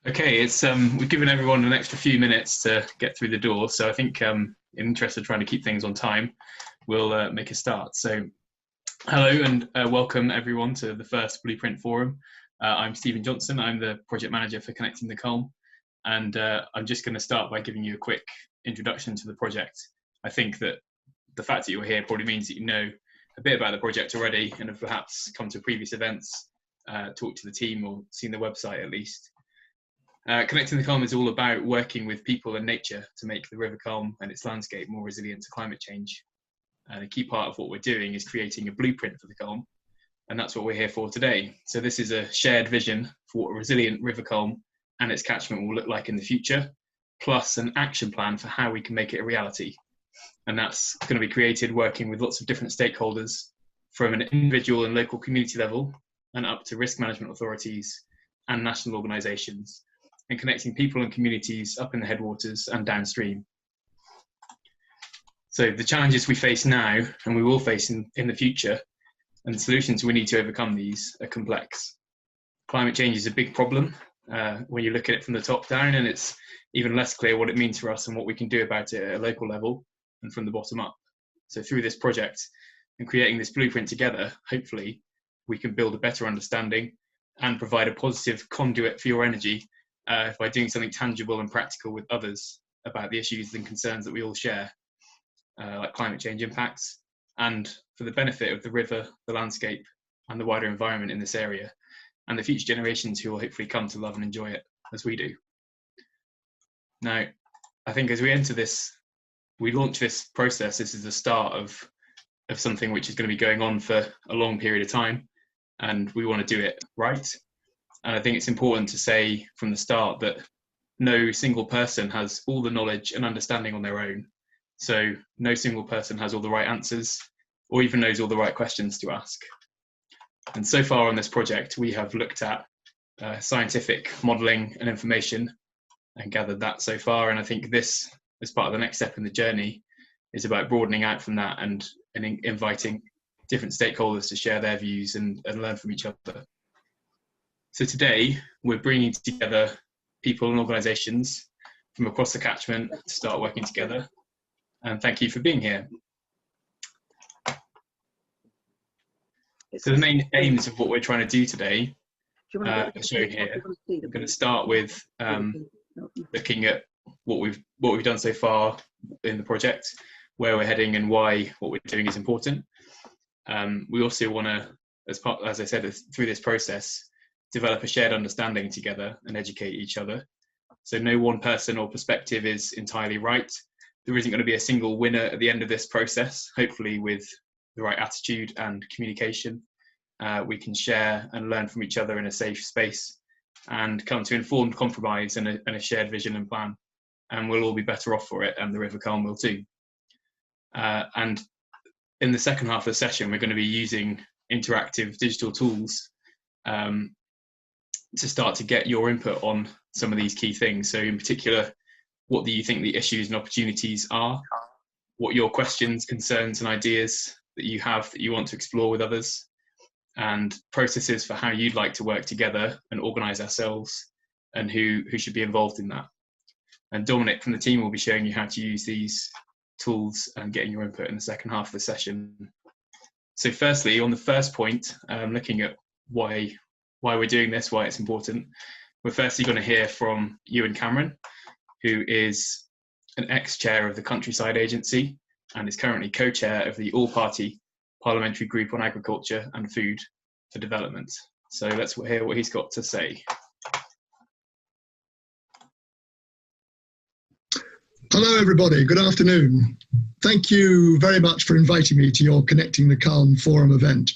Okay, it's we've given everyone an extra few minutes to get through the door, so I think in the interest of trying to keep things on time, we'll make a start. So, hello and welcome everyone to the first Blueprint Forum. I'm Stephen Johnson. I'm the project manager for Connecting the Culm, and I'm just going to start by giving you a quick introduction to the project. I think that the fact that you're here probably means that you know a bit about the project already and have perhaps come to previous events, talked to the team or seen the website at least. Connecting the Culm is all about working with people and nature to make the River Culm and its landscape more resilient to climate change. And a key part of what we're doing is creating a blueprint for the Culm, and that's what we're here for today. So this is a shared vision for what a resilient River Culm and its catchment will look like in the future, plus an action plan for how we can make it a reality. And that's going to be created working with lots of different stakeholders from an individual and local community level and up to risk management authorities and national organisations, and connecting people and communities up in the headwaters and downstream. So the challenges we face now and we will face in the future, and the solutions we need to overcome these, are complex. Climate change is a big problem when you look at it from the top down, and it's even less clear what it means for us and what we can do about it at a local level and from the bottom up. So through this project and creating this blueprint together, hopefully we can build a better understanding and provide a positive conduit for your energy by doing something tangible and practical with others about the issues and concerns that we all share, like climate change impacts, and for the benefit of the river, the landscape, and the wider environment in this area, and the future generations who will hopefully come to love and enjoy it as we do. Now, I think as we enter this, we launch this process, this is the start of something which is going to be going on for a long period of time, and we want to do it right. And I think it's important to say from the start that no single person has all the knowledge and understanding on their own. So no single person has all the right answers or even knows all the right questions to ask. And so far on this project, we have looked at scientific modelling and information and gathered that so far. And I think this, as part of the next step in the journey, is about broadening out from that and inviting different stakeholders to share their views and learn from each other. So today, we're bringing together people and organisations from across the catchment to start working together. And thank you for being here. So the main aims of what we're trying to do today are shown here. I'm going to start with looking at what we've done so far in the project, where we're heading and why what we're doing is important. We also want to, as I said, through this process, develop a shared understanding together and educate each other. So no one person or perspective is entirely right. There isn't going to be a single winner at the end of this process. Hopefully with the right attitude and communication, we can share and learn from each other in a safe space and come to informed compromise and a shared vision and plan. And we'll all be better off for it, and the River Culm will too. And in the second half of the session, we're going to be using interactive digital tools to start to get your input on some of these key things. So in particular, what do you think the issues and opportunities are? What your questions, concerns and ideas that you have that you want to explore with others, and processes for how you'd like to work together and organise ourselves, and who should be involved in that. And Dominic from the team will be showing you how to use these tools and getting your input in the second half of the session. So firstly, on the first point, looking at why we're doing this, why it's important, we're firstly going to hear from Lord Cameron, who is an ex-chair of the Countryside Agency and is currently co-chair of the all-party parliamentary group on agriculture and food for development. So let's hear what he's got to say. Hello everybody, good afternoon. Thank you very much for inviting me to your Connecting the Culm Forum event.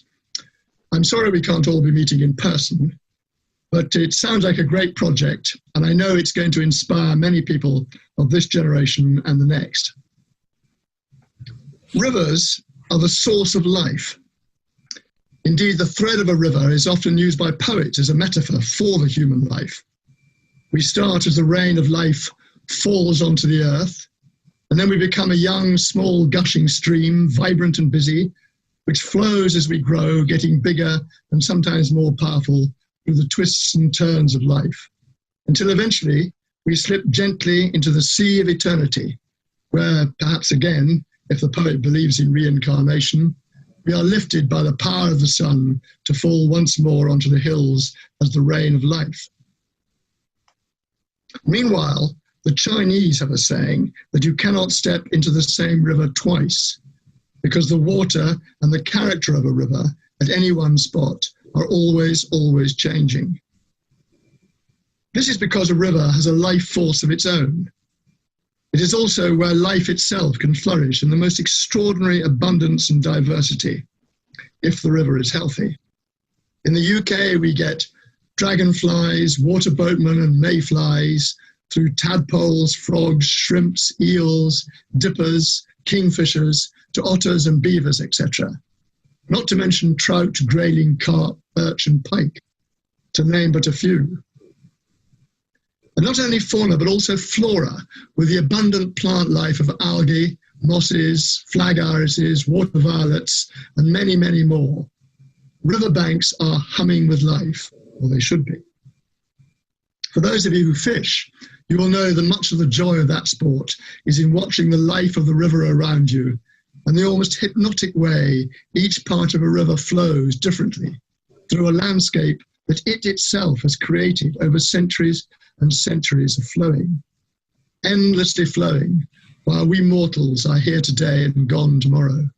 I'm sorry we can't all be meeting in person, but it sounds like a great project, and I know it's going to inspire many people of this generation and the next. Rivers are the source of life. Indeed, the thread of a river is often used by poets as a metaphor for the human life. We start as the rain of life falls onto the earth, and then we become a young, small, gushing stream, vibrant and busy, which flows as we grow, getting bigger and sometimes more powerful through the twists and turns of life. until eventually we slip gently into the sea of eternity, where perhaps again, if the poet believes in reincarnation, we are lifted by the power of the sun to fall once more onto the hills as the rain of life. Meanwhile, the Chinese have a saying that you cannot step into the same river twice, because the water and the character of a river at any one spot are always changing. This is because a river has a life force of its own. It is also where life itself can flourish in the most extraordinary abundance and diversity, if the river is healthy. In the UK, we get dragonflies, water boatmen and mayflies, through tadpoles, frogs, shrimps, eels, dippers, kingfishers, to otters and beavers, etc. Not to mention trout, grayling, carp, perch and pike, to name but a few. And not only fauna, but also flora, with the abundant plant life of algae, mosses, flag irises, water violets, and many, many more. Riverbanks are humming with life, or they should be. For those of you who fish, you will know that much of the joy of that sport is in watching the life of the river around you, and the almost hypnotic way each part of a river flows differently through a landscape that it itself has created over centuries and centuries of flowing, endlessly flowing, while we mortals are here today and gone tomorrow.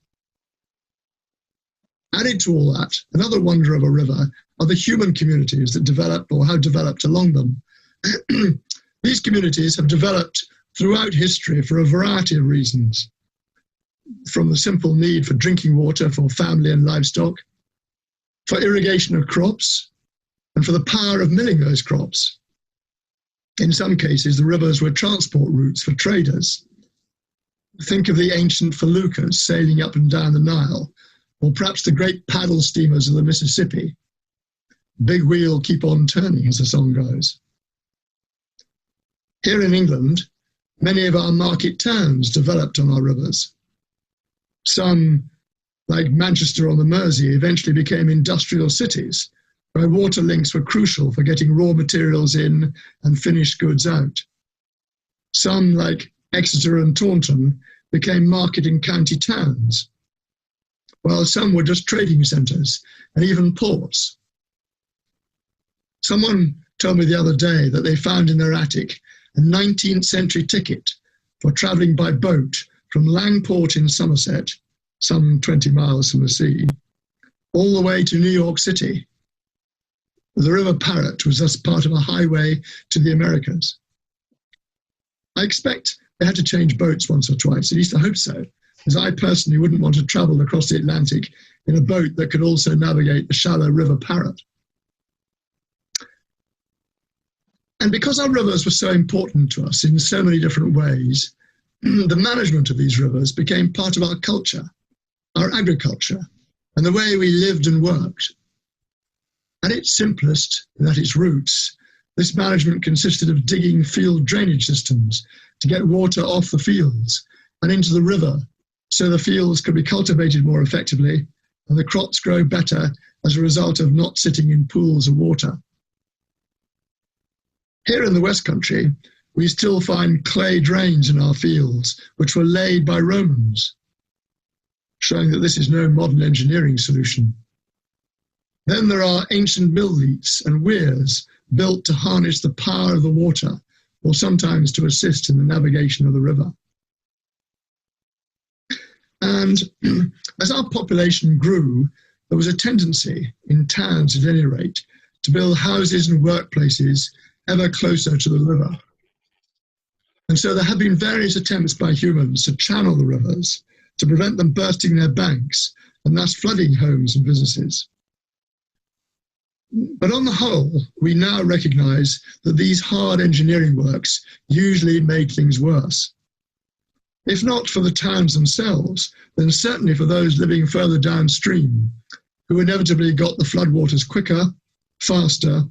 Added to all that, another wonder of a river are the human communities that develop or have developed along them. These communities have developed throughout history for a variety of reasons, from the simple need for drinking water for family and livestock, for irrigation of crops, and for the power of milling those crops. In some cases, the rivers were transport routes for traders. Think of the ancient feluccas sailing up and down the Nile, or perhaps the great paddle steamers of the Mississippi. Big wheel, keep on turning, as the song goes. Here in England, many of our market towns developed on our rivers. Some, like Manchester on the Mersey, eventually became industrial cities, where water links were crucial for getting raw materials in and finished goods out. Some, like Exeter and Taunton, became market and county towns, while some were just trading centres and even ports. Someone told me the other day that they found in their attic a 19th century ticket for travelling by boat from Langport in Somerset, some 20 miles from the sea, all the way to New York City. The River Parrett was thus part of a highway to the Americas. I expect they had to change boats once or twice, at least I hope so, as I personally wouldn't want to travel across the Atlantic in a boat that could also navigate the shallow River Parrett. And because our rivers were so important to us in so many different ways, the management of these rivers became part of our culture, our agriculture, and the way we lived and worked. At its simplest, and at its roots, this management consisted of digging field drainage systems to get water off the fields and into the river, so the fields could be cultivated more effectively and the crops grow better as a result of not sitting in pools of water. Here in the West Country, we still find clay drains in our fields, which were laid by Romans, showing that this is no modern engineering solution. Then there are ancient mill leats and weirs built to harness the power of the water, or sometimes to assist in the navigation of the river. And as our population grew, there was a tendency, in towns at any rate, to build houses and workplaces ever closer to the river. And so there have been various attempts by humans to channel the rivers, to prevent them bursting their banks and thus flooding homes and businesses. But on the whole, we now recognise that these hard engineering works usually made things worse. If not for the towns themselves, then certainly for those living further downstream, who inevitably got the floodwaters quicker, faster,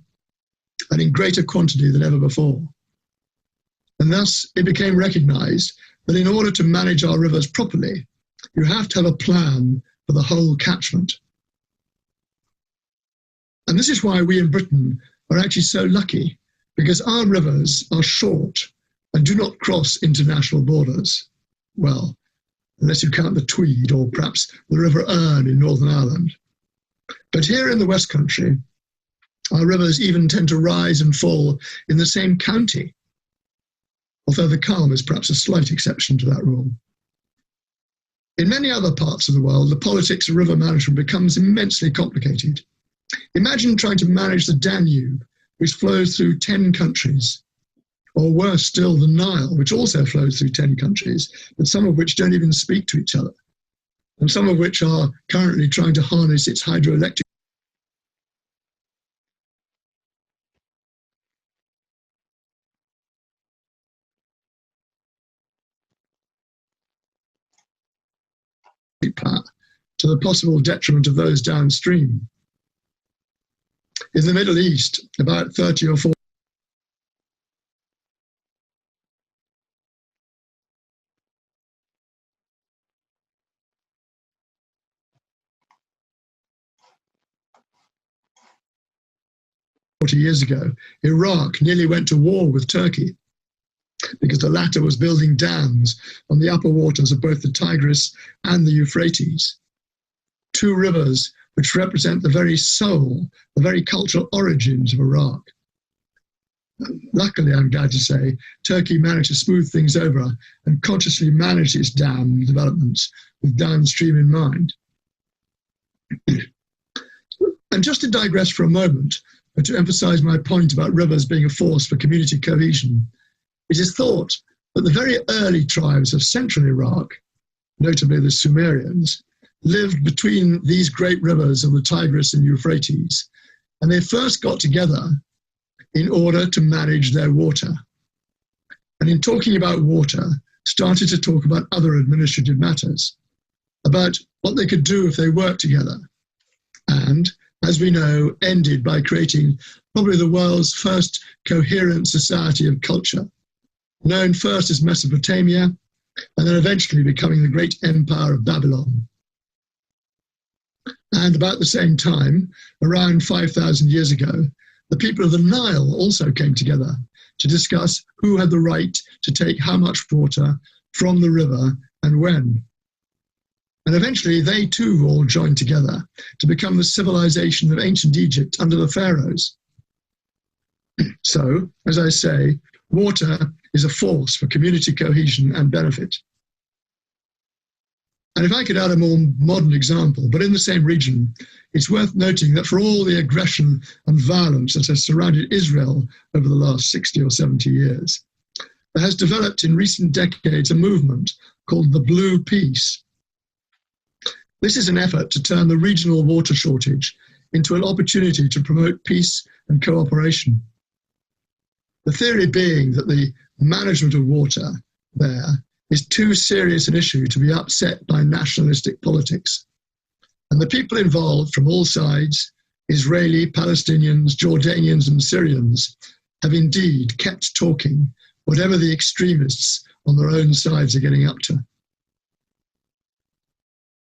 and in greater quantity than ever before. And thus it became recognised that in order to manage our rivers properly, you have to have a plan for the whole catchment. And this is why we in Britain are actually so lucky because our rivers are short and do not cross international borders. Well, unless you count the Tweed or perhaps the River Erne in Northern Ireland. But here in the West Country, our rivers even tend to rise and fall in the same county, although the Culm is perhaps a slight exception to that rule. In many other parts of the world, the politics of river management becomes immensely complicated. Imagine trying to manage the Danube, which flows through 10 countries, or worse still, the Nile, which also flows through 10 countries, but some of which don't even speak to each other, and some of which are currently trying to harness its hydroelectric power, to the possible detriment of those downstream. In the Middle East, about 30 or 40 years ago, Iraq nearly went to war with Turkey because the latter was building dams on the upper waters of both the Tigris and the Euphrates, two rivers which represent the very soul, the very cultural origins of Iraq. Luckily, I'm glad to say, Turkey managed to smooth things over and consciously manage its dam developments with downstream in mind. And just to digress for a moment, to emphasize my point about rivers being a force for community cohesion, it is thought that the very early tribes of central Iraq, notably the Sumerians, lived between these great rivers of the Tigris and Euphrates, and they first got together in order to manage their water. And in talking about water, started to talk about other administrative matters, about what they could do if they worked together. And, as we know, ended by creating probably the world's first coherent society of culture, known first as Mesopotamia, and then eventually becoming the great empire of Babylon. And about the same time, around 5,000 years ago, the people of the Nile also came together to discuss who had the right to take how much water from the river and when. And eventually they too all joined together to become the civilization of ancient Egypt under the pharaohs. So, as I say, water is a force for community cohesion and benefit. And if I could add a more modern example, but in the same region, it's worth noting that for all the aggression and violence that has surrounded Israel over the last 60 or 70 years, there has developed in recent decades a movement called the Blue Peace. This is an effort to turn the regional water shortage into an opportunity to promote peace and cooperation. The theory being that the management of water there is too serious an issue to be upset by nationalistic politics. And the people involved from all sides, Israeli, Palestinians, Jordanians and Syrians, have indeed kept talking, whatever the extremists on their own sides are getting up to.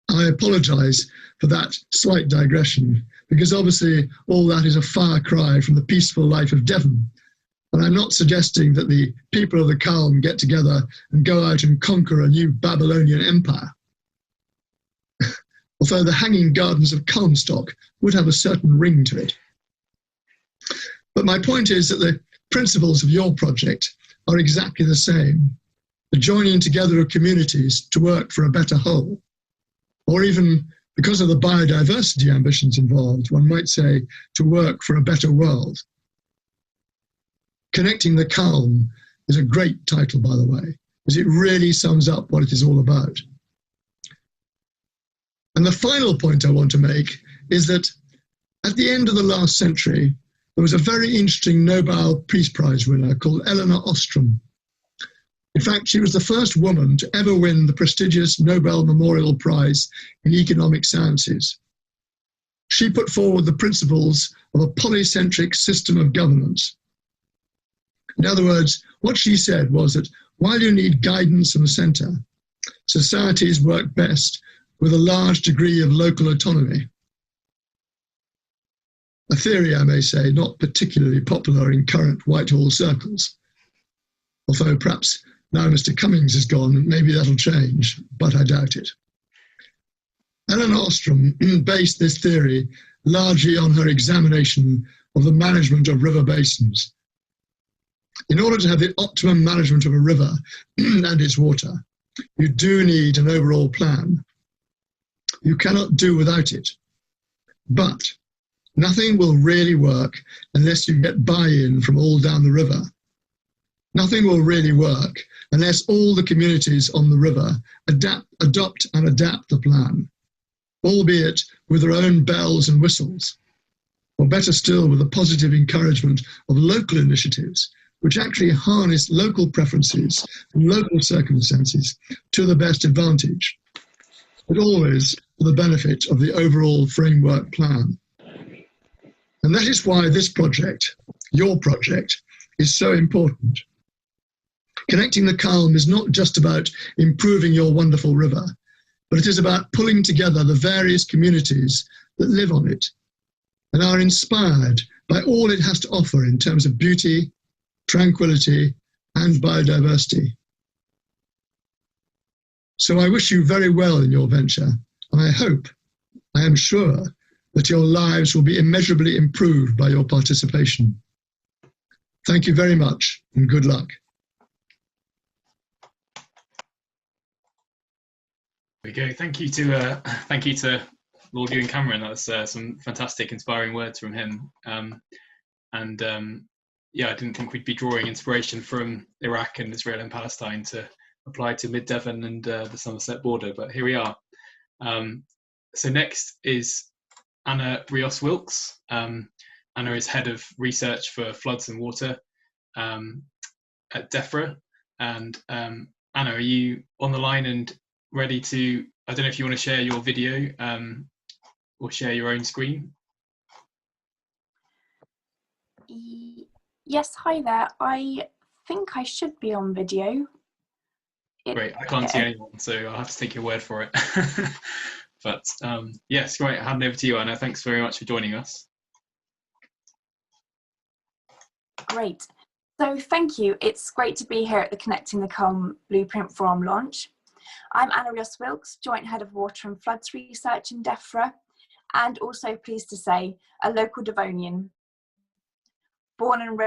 I apologise for that slight digression, because obviously all that is a far cry from the peaceful life of Devon. And I'm not suggesting that the people of the Culm get together and go out and conquer a new Babylonian empire. Although the hanging gardens of Culmstock would have a certain ring to it. But my point is that the principles of your project are exactly the same. The joining together of communities to work for a better whole. Or even, because of the biodiversity ambitions involved, one might say, to work for a better world. Connecting the Culm is a great title, by the way, as it really sums up what it is all about. And the final point I want to make is that at the end of the last century, there was a very interesting Nobel Peace Prize winner called Elinor Ostrom. In fact, she was the first woman to ever win the prestigious Nobel Memorial Prize in Economic Sciences. She put forward the principles of a polycentric system of governance. In other words, what she said was that while you need guidance from the centre, societies work best with a large degree of local autonomy. A theory, I may say, not particularly popular in current Whitehall circles. Although perhaps now Mr. Cummings is gone, maybe that'll change, but I doubt it. Ellen Ostrom based this theory largely on her examination of the management of river basins. In order to have the optimum management of a river and its water, you do need an overall plan. You cannot do without it. But nothing will really work unless you get buy-in from all down the river. Nothing will really work unless all the communities on the river adopt and adapt the plan, albeit with their own bells and whistles, or better still, with the positive encouragement of local initiatives, which actually harness local preferences and local circumstances to the best advantage, but always for the benefit of the overall framework plan. And that is why this project, your project, is so important. Connecting the Culm is not just about improving your wonderful river, but it is about pulling together the various communities that live on it and are inspired by all it has to offer in terms of beauty, tranquility, and biodiversity. So I wish you very well in your venture, and I hope, I am sure, that your lives will be immeasurably improved by your participation. Thank you very much, and good luck. There we go. Thank you to Lord Cameron. That was some fantastic, inspiring words from him. Yeah, I didn't think we'd be drawing inspiration from Iraq and Israel and Palestine to apply to Mid Devon and the Somerset border, but here we are. So next is Anna Rios Wilks. Anna is head of research for floods and water at DEFRA. And Anna, are you on the line and ready to, I don't know if you want to share your video or share your own screen? Yes, hi there. I think I should be on video. Great, I can't see anyone, so I'll have to take your word for it. But yes, great, hand over to you, Anna. Thanks very much for joining us. Great. So thank you. It's great to be here at the Connecting the Culm Blueprint Forum launch. I'm Anna Rios Wilks, Joint Head of Water and Floods Research in DEFRA, and also pleased to say a local Devonian, born and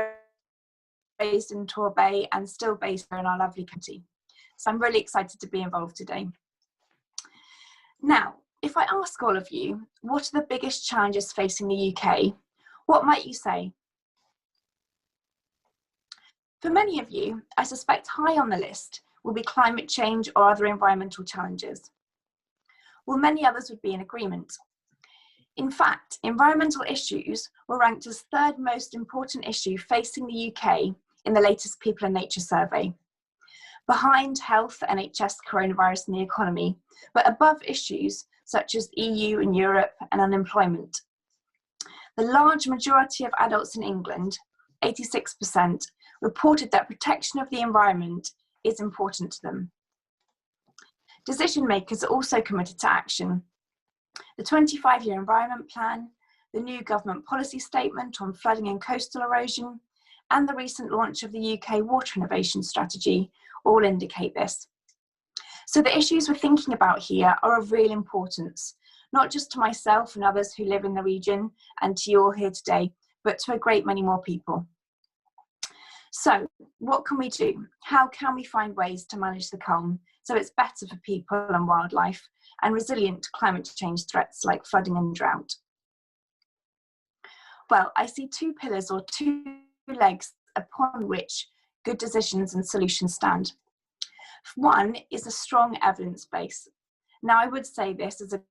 raised in Torbay and still based here in our lovely county. So I'm really excited to be involved today. Now, if I ask all of you, what are the biggest challenges facing the UK? What might you say? For many of you, I suspect high on the list will be climate change or other environmental challenges. Well, many others would be in agreement. In fact, environmental issues were ranked as third most important issue facing the UK in the latest People and Nature survey. Behind health, NHS, coronavirus and the economy, but above issues such as EU and Europe and unemployment. The large majority of adults in England, 86%, reported that protection of the environment is important to them. Decision makers are also committed to action. The 25-year Environment Plan, the new government policy statement on flooding and coastal erosion, and the recent launch of the UK Water Innovation Strategy all indicate this. So the issues we're thinking about here are of real importance, not just to myself and others who live in the region and to you all here today, but to a great many more people. So what can we do? How can we find ways to manage the Culm so it's better for people and wildlife and resilient to climate change threats like flooding and drought? Well, I see two pillars or two legs upon which good decisions and solutions stand. One is a strong evidence base. Now, I would say this as a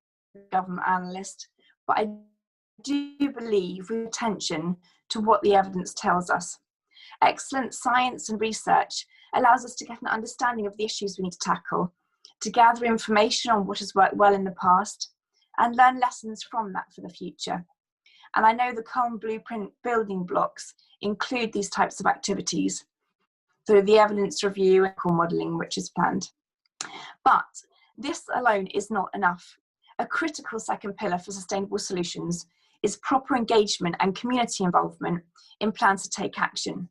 government analyst, but I do believe with attention to what the evidence tells us. Excellent science and research allows us to get an understanding of the issues we need to tackle, to gather information on what has worked well in the past, and learn lessons from that for the future. And I know the Culm Blueprint building blocks include these types of activities through the evidence review and core modelling which is planned. But this alone is not enough. A critical second pillar for sustainable solutions is proper engagement and community involvement in plans to take action.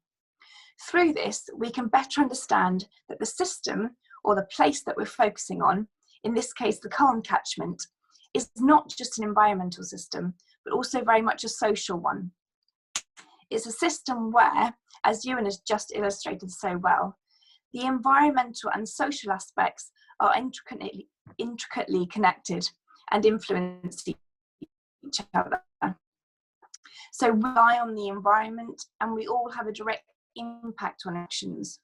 Through this, we can better understand that the system, or the place that we're focusing on, in this case the Culm catchment, is not just an environmental system, but also very much a social one. It's a system where, as Ewan has just illustrated so well, the environmental and social aspects are intricately connected and influence each other. So we rely on the environment, and we all have a direct impact on actions.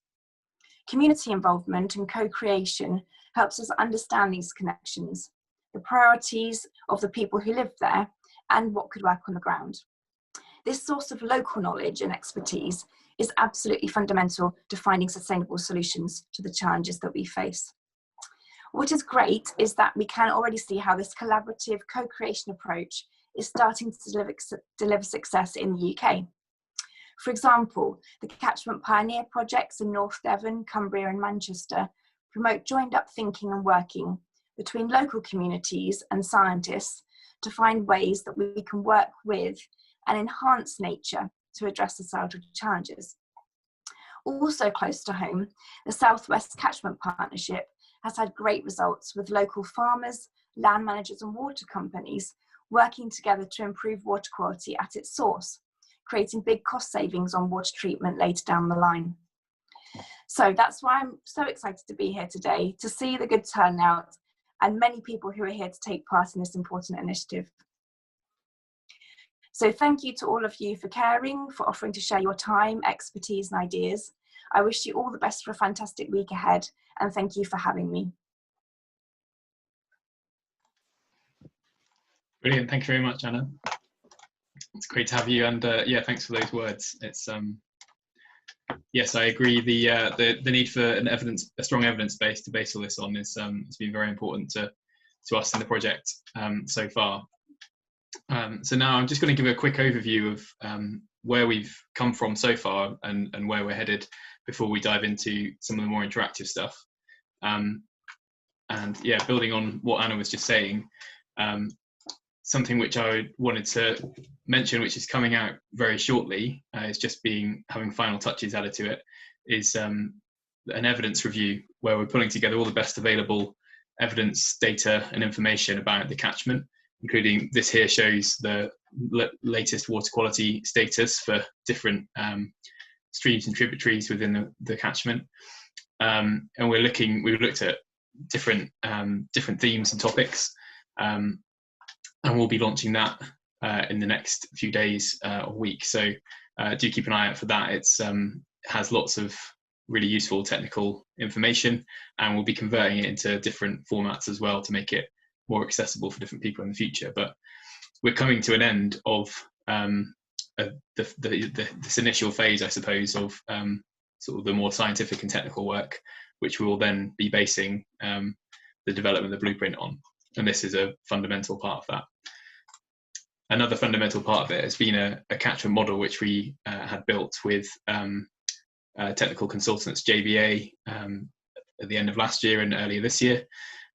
Community involvement and co-creation helps us understand these connections, the priorities of the people who live there, and what could work on the ground. This source of local knowledge and expertise is absolutely fundamental to finding sustainable solutions to the challenges that we face. What is great is that we can already see how this collaborative co-creation approach is starting to deliver success in the UK. For example, the Catchment Pioneer projects in North Devon, Cumbria and Manchester promote joined up thinking and working between local communities and scientists to find ways that we can work with and enhance nature to address societal challenges. Also close to home, the South West Catchment Partnership has had great results with local farmers, land managers and water companies working together to improve water quality at its source, creating big cost savings on water treatment later down the line. So that's why I'm so excited to be here today, to see the good turnout and many people who are here to take part in this important initiative. So thank you to all of you for caring, for offering to share your time, expertise and ideas. I wish you all the best for a fantastic week ahead, and thank you for having me. Brilliant, thank you very much, Anna. It's great to have you, and yeah, thanks for those words. It's yes, I agree. The need for a strong evidence base to base all this on is has been very important to us in the project so far. So now I'm just going to give a quick overview of where we've come from so far and where we're headed before we dive into some of the more interactive stuff. And yeah, building on what Anna was just saying, something which I wanted to mention, which is coming out very shortly, is just having final touches added to it, is an evidence review where we're pulling together all the best available evidence, data and information about the catchment, including this here shows the latest water quality status for different streams and tributaries within the catchment. And we've looked at different themes and topics. And we'll be launching that in the next few days or week. So do keep an eye out for that. It's has lots of really useful technical information, and we'll be converting it into different formats as well to make it more accessible for different people in the future. But we're coming to an end of this initial phase, I suppose, of sort of the more scientific and technical work, which we will then be basing the development of the blueprint on. And this is a fundamental part of that. Another fundamental part of it has been a catchment model which we had built with technical consultants JBA at the end of last year and earlier this year.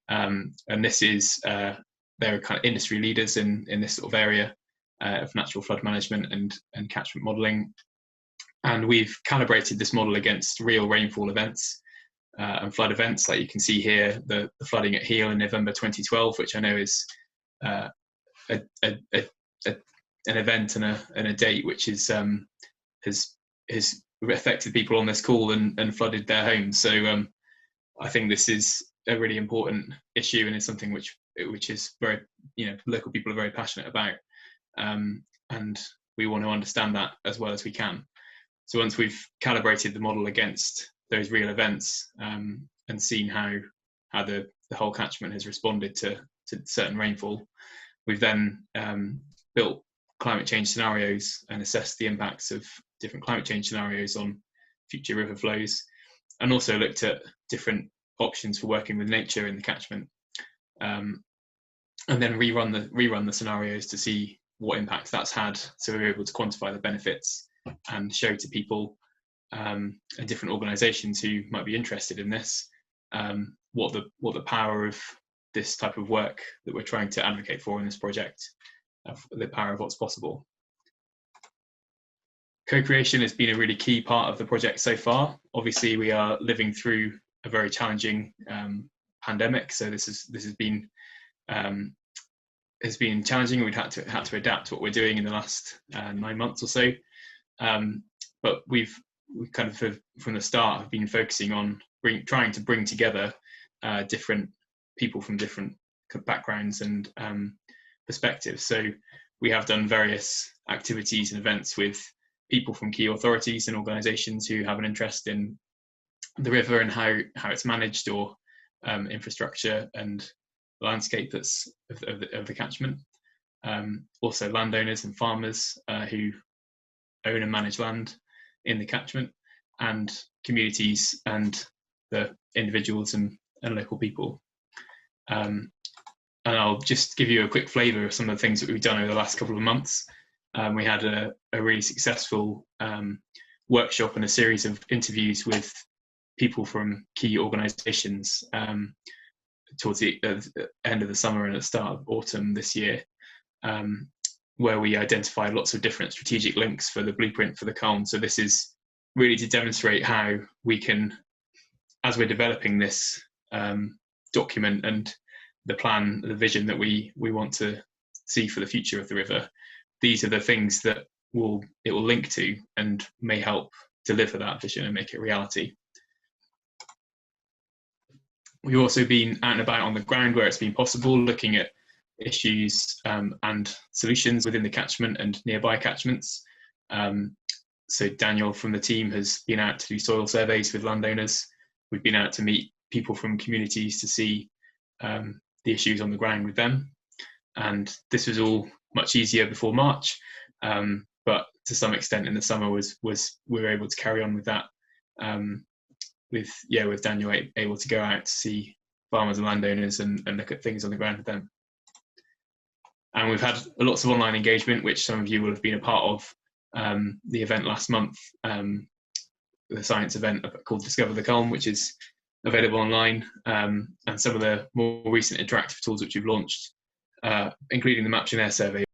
And this is, they're kind of industry leaders in this sort of area of natural flood management and catchment modelling. And we've calibrated this model against real rainfall events and flood events, like you can see here, the flooding at Heel in November 2012, which I know is an event and a date which is has affected people on this call and flooded their homes. So I think this is a really important issue, and it's something which is very, local people are very passionate about, and we want to understand that as well as we can. So once we've calibrated the model against those real events and seen how the whole catchment has responded to certain rainfall, we've then built climate change scenarios and assessed the impacts of different climate change scenarios on future river flows, and also looked at different options for working with nature in the catchment, and then rerun the scenarios to see what impacts that's had, so we were able to quantify the benefits and show to people and different organisations who might be interested in this what the power of this type of work that we're trying to advocate for in this project the power of what's possible. Co-creation has been a really key part of the project so far. Obviously, we are living through a very challenging pandemic, so this has been challenging. We've had to adapt what we're doing in the last 9 months or so, but we've kind of from the start have been focusing on trying to bring together different people from different backgrounds and perspectives. So we have done various activities and events with people from key authorities and organisations who have an interest in the river and how it's managed, or infrastructure and landscape that's of the catchment. Also landowners and farmers who own and manage land in the catchment, and communities and the individuals and local people. And I'll just give you a quick flavour of some of the things that we've done over the last couple of months. We had a really successful workshop and a series of interviews with people from key organisations towards the end of the summer and at the start of autumn this year, where we identified lots of different strategic links for the blueprint for the Culm. So this is really to demonstrate how we can, as we're developing this document and the plan, the vision that we want to see for the future of the river, these are the things that it will link to and may help deliver that vision and make it reality. We've also been out and about on the ground where it's been possible, looking at issues and solutions within the catchment and nearby catchments. So Daniel from the team has been out to do soil surveys with landowners. We've been out to meet people from communities to see the issues on the ground with them. And this was all much easier before March, but to some extent in the summer we were able to carry on with that. With Daniel able to go out to see farmers and landowners and look at things on the ground with them. And we've had lots of online engagement, which some of you will have been a part of. The event last month, the science event called Discover the Culm, which is available online, and some of the more recent interactive tools which we've launched, including the Maps and Air survey,